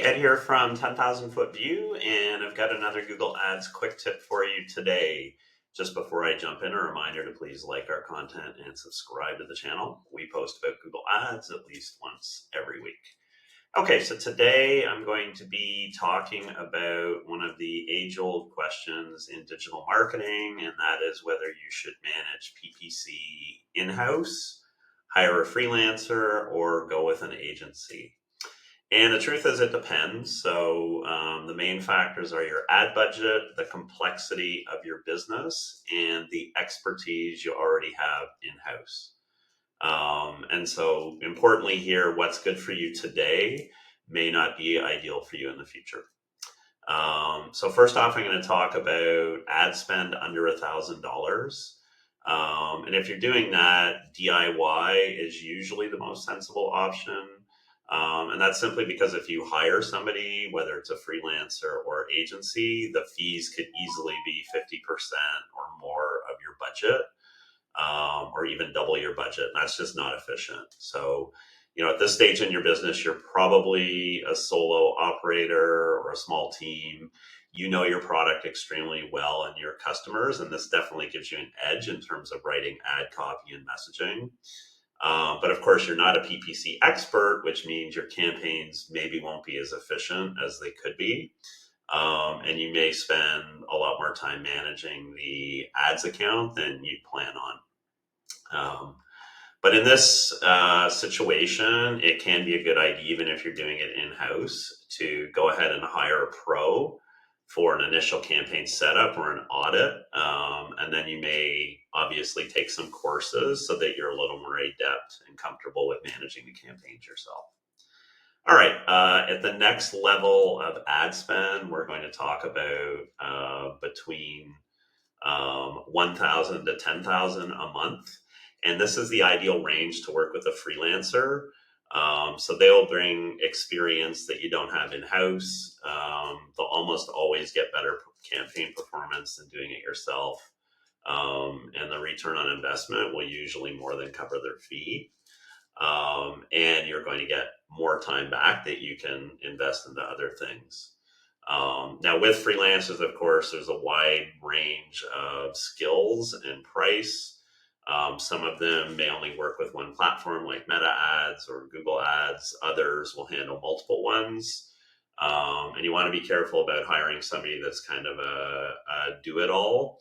Ed here from 10,000 Foot View, and I've got another Google Ads quick tip for you today. Just before I jump in, a reminder to please like our content and subscribe to the channel. We post about Google Ads at least once every week. Okay, so today I'm going to be talking about one of the age-old questions in digital marketing, and that is whether you should manage PPC in-house, hire a freelancer, or go with an agency. And the truth is, it depends. So the main factors are your ad budget, the complexity of your business, and the expertise you already have in-house. And so importantly here, what's good for you today may not be ideal for you in the future. So first off, I'm going to talk about ad spend under $1,000. And if you're doing that, DIY is usually the most sensible option. And that's simply because if you hire somebody, whether it's a freelancer or agency, the fees could easily be 50% or more of your budget, or even double your budget. And that's just not efficient. So, at this stage in your business, you're probably a solo operator or a small team. You know your product extremely well and your customers, and this definitely gives you an edge in terms of writing ad copy and messaging. But of course, you're not a PPC expert, which means your campaigns maybe won't be as efficient as they could be. And you may spend a lot more time managing the ads account than you plan on. But in this situation, it can be a good idea, even if you're doing it in-house, to go ahead and hire a pro for an initial campaign setup or an audit. And then you may obviously take some courses so that you're a little more adept and comfortable with managing the campaigns yourself. All right, at the next level of ad spend, we're going to talk about between $1,000 to $10,000 a month. And this is the ideal range to work with a freelancer. So they'll bring experience that you don't have in-house. They'll almost always get better campaign performance than doing it yourself. And the return on investment will usually more than cover their fee. And you're going to get more time back that you can invest into other things. Now with freelancers, of course, there's a wide range of skills and price. Some of them may only work with one platform like Meta Ads or Google Ads. Others will handle multiple ones. And you want to be careful about hiring somebody that's kind of a do-it-all,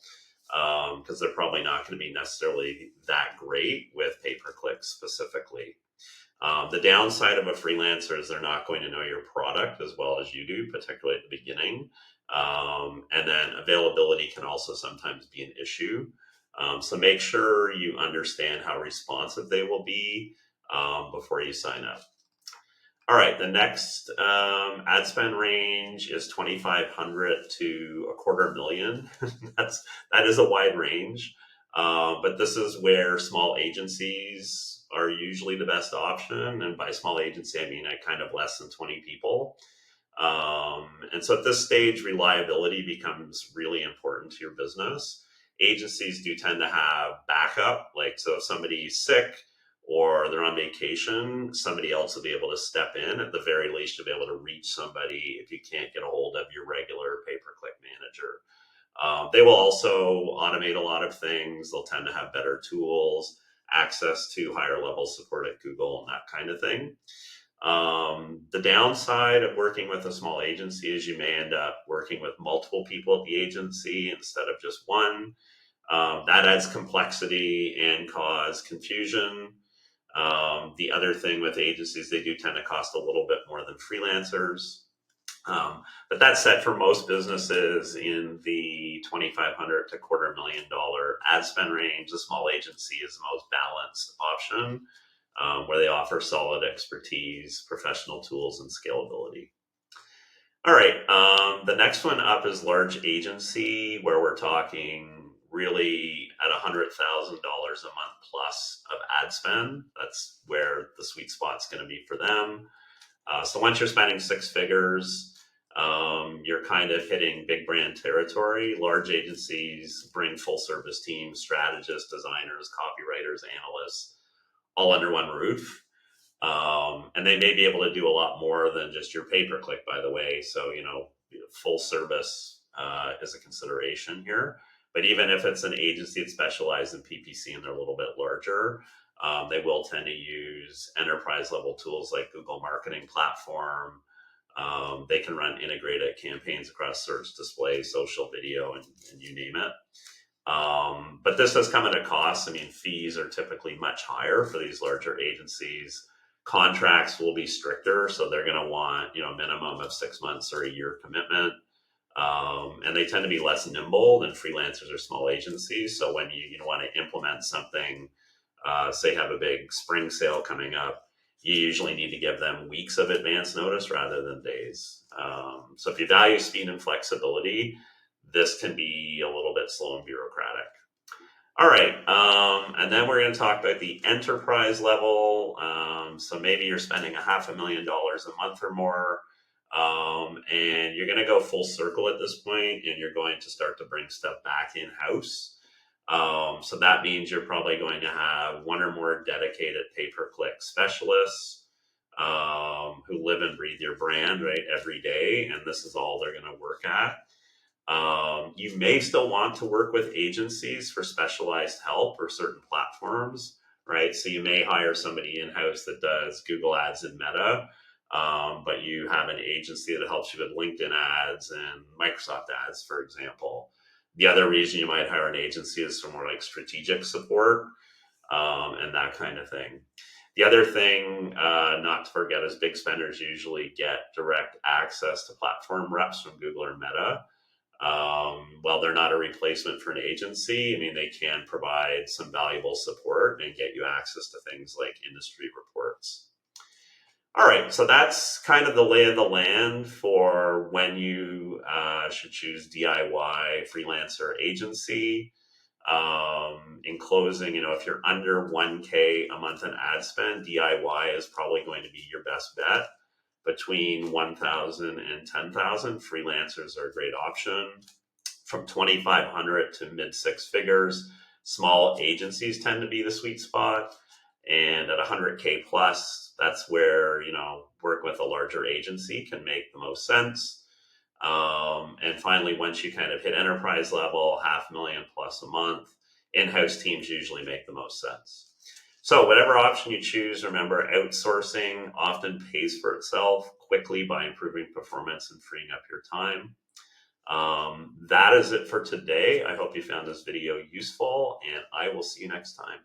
because they're probably not going to be necessarily that great with pay-per-click specifically. The downside of a freelancer is they're not going to know your product as well as you do, particularly at the beginning. And then availability can also sometimes be an issue. So make sure you understand how responsive they will be before you sign up. All right, the next ad spend range is $2,500 to $250,000. That is a wide range, but this is where small agencies are usually the best option. And by small agency, I mean kind of less than 20 people. And so at this stage, reliability becomes really important to your business. Agencies do tend to have backup, so if somebody's sick or they're on vacation, somebody else will be able to step in. At the very least, you'll be able to reach somebody if you can't get a hold of your regular pay-per-click manager. They will also automate a lot of things. They'll tend to have better tools, access to higher level support at Google and that kind of thing. The downside of working with a small agency is you may end up working with multiple people at the agency instead of just one. That adds complexity and cause confusion. The other thing with agencies, they do tend to cost a little bit more than freelancers. But that said, for most businesses in the $2,500 to $250,000 ad spend range, the small agency is the most balanced option, where they offer solid expertise, professional tools, and scalability. All right, the next one up is large agency, where we're talking really at $100,000 a month plus of ad spend. That's where the sweet spot's going to be for them. So once you're spending six figures, you're kind of hitting big brand territory. Large agencies bring full service teams, strategists, designers, copywriters, analysts, all under one roof. And they may be able to do a lot more than just your pay-per-click, by the way. So, full service is a consideration here. But even if it's an agency that specializes in PPC and they're a little bit larger, they will tend to use enterprise level tools like Google Marketing Platform. They can run integrated campaigns across search, display, social, video, and you name it. But this does come at a cost. I mean, fees are typically much higher for these larger agencies. Contracts will be stricter, so they're going to want a minimum of 6 months or a year commitment. And they tend to be less nimble than freelancers or small agencies. So when you want to implement something, say have a big spring sale coming up, you usually need to give them weeks of advance notice rather than days. So if you value speed and flexibility, this can be a little bit slow and bureaucratic. All right, and then we're going to talk about the enterprise level. So maybe you're spending $500,000 a month or more, and you're going to go full circle at this point, and you're going to start to bring stuff back in-house. So that means you're probably going to have one or more dedicated pay-per-click specialists who live and breathe your brand, right, every day, and this is all they're going to work at. You may still want to work with agencies for specialized help or certain platforms, right? So you may hire somebody in-house that does Google Ads and Meta, but you have an agency that helps you with LinkedIn ads and Microsoft ads, for example. The other reason you might hire an agency is for more like strategic support and that kind of thing. The other thing not to forget is big spenders usually get direct access to platform reps from Google or Meta. While they're not a replacement for an agency, I mean, they can provide some valuable support and get you access to things like industry reports. All right, so that's kind of the lay of the land for when you should choose DIY, freelancer, agency. In closing, if you're under 1K a month in ad spend, DIY is probably going to be your best bet. Between 1,000 and 10,000, freelancers are a great option. From 2,500 to mid six figures, small agencies tend to be the sweet spot. And at 100K plus, that's where, work with a larger agency can make the most sense. And finally, once you kind of hit enterprise level, 500,000 plus a month, in-house teams usually make the most sense. So whatever option you choose, remember, outsourcing often pays for itself quickly by improving performance and freeing up your time. That is it for today. I hope you found this video useful, and I will see you next time.